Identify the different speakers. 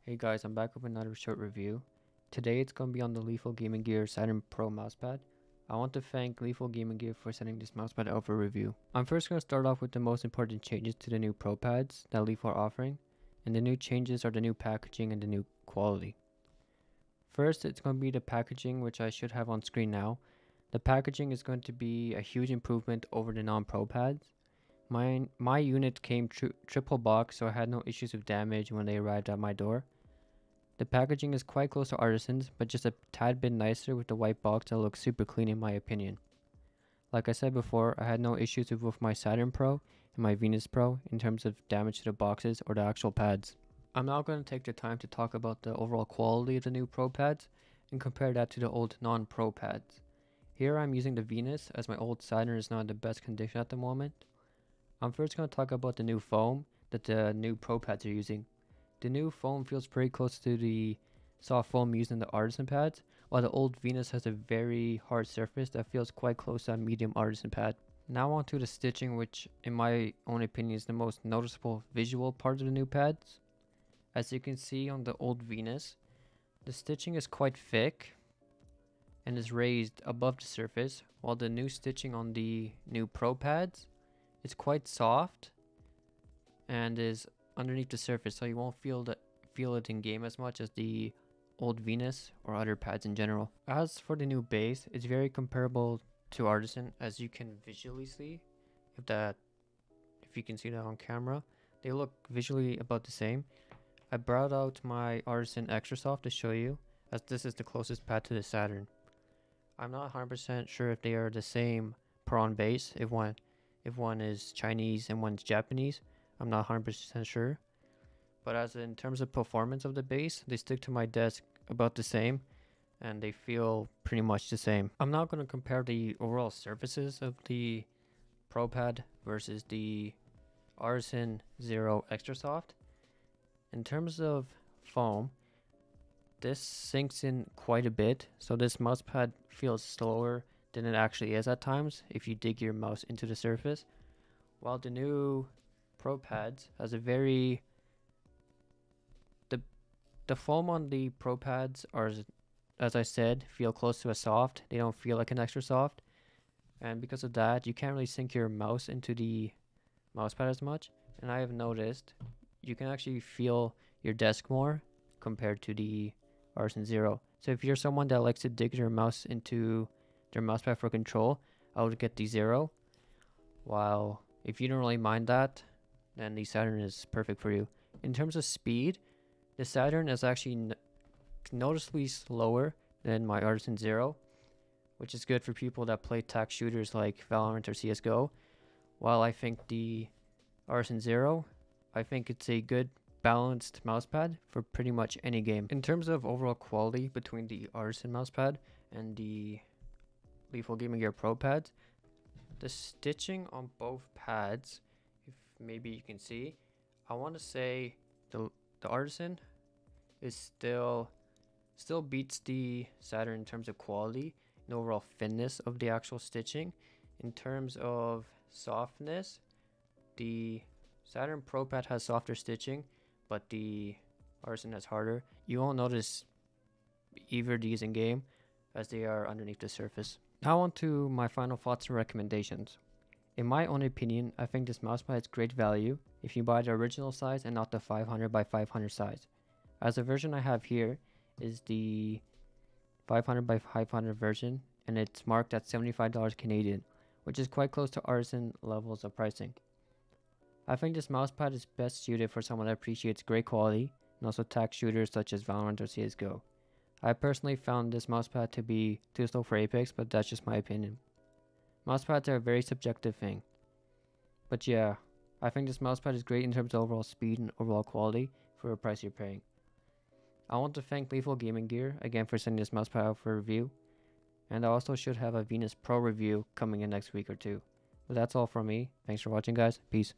Speaker 1: Hey guys, I'm back with another short review. Today it's going to be on the Lethal Gaming Gear Saturn Pro mousepad. I want to thank Lethal Gaming Gear for sending this mousepad out for review. I'm first going to start off with the most important changes to the new Pro pads that Lethal are offering, and the new changes are the new packaging and the new quality. First, it's going to be the packaging, which I should have on screen now. The packaging is going to be a huge improvement over the non-Pro pads. My unit came triple box, so I had no issues with damage when they arrived at my door. The packaging is quite close to Artisan's, but just a tad bit nicer with the white box that looks super clean in my opinion. Like I said before, I had no issues with both my Saturn Pro and my Venus Pro in terms of damage to the boxes or the actual pads. I'm now going to take the time to talk about the overall quality of the new Pro pads and compare that to the old non-Pro pads. Here I'm using the Venus as my old Saturn is not in the best condition at the moment. I'm first going to talk about the new foam that the new Pro pads are using. The new foam feels pretty close to the soft foam used in the Artisan pads, while the old Venus has a very hard surface that feels quite close to a medium Artisan pad. Now on to the stitching, which in my own opinion is the most noticeable visual part of the new pads. As you can see on the old Venus, the stitching is quite thick and is raised above the surface, while the new stitching on the new Pro pads is quite soft and is underneath the surface, so you won't feel it in game as much as the old Venus or other pads in general. As for the new base, it's very comparable to Artisan, as you can visually see. If you can see that on camera, they look visually about the same. I brought out my Artisan xsoft to show you, as this is the closest pad to the Saturn. I'm not 100% sure if they are the same prawn base, if one is Chinese and one's Japanese. I'm not 100% sure, but as in terms of performance of the base, they stick to my desk about the same, and they feel pretty much the same. I'm now going to compare the overall surfaces of the Pro Pad versus the Artisan Zero Extra Soft. In terms of foam, this sinks in quite a bit, so this mouse pad feels slower than it actually is at times if you dig your mouse into the surface, while the new Pro pads has a very the foam on the Pro pads are, as I said, feel close to a soft. They don't feel like an extra soft, and because of that you can't really sink your mouse into the mouse pad as much, and I have noticed you can actually feel your desk more compared to the Artisan Zero. So if you're someone that likes to dig their mouse into their mouse pad for control, I would get the Zero, while if you don't really mind that, then the Saturn is perfect for you. In terms of speed, the Saturn is actually noticeably slower than my Artisan Zero, which is good for people that play tac shooters like Valorant or CSGO. While I think the Artisan Zero, I think it's a good balanced mousepad for pretty much any game. In terms of overall quality between the Artisan mousepad and the Lethal Gaming Gear Pro pads, the stitching on both pads, if maybe you can see, I want to say the Artisan is still beats the Saturn in terms of quality and overall thinness of the actual stitching. In terms of softness, the Saturn Pro pad has softer stitching, but the Artisan has harder. You won't notice either of these in game as they are underneath the surface. Now on to my final thoughts and recommendations. In my own opinion, I think this mousepad is great value if you buy the original size and not the 500 by 500 size. As the version I have here is the 500 by 500 version, and it's marked at $75 Canadian, which is quite close to Artisan levels of pricing. I think this mousepad is best suited for someone that appreciates great quality and also tac shooters such as Valorant or CSGO. I personally found this mousepad to be too slow for Apex, but that's just my opinion. Mousepads are a very subjective thing. But yeah, I think this mousepad is great in terms of overall speed and overall quality for the price you're paying. I want to thank Lethal Gaming Gear again for sending this mousepad out for review, and I also should have a Venus Pro review coming in next week or two. But that's all from me. Thanks for watching, guys. Peace.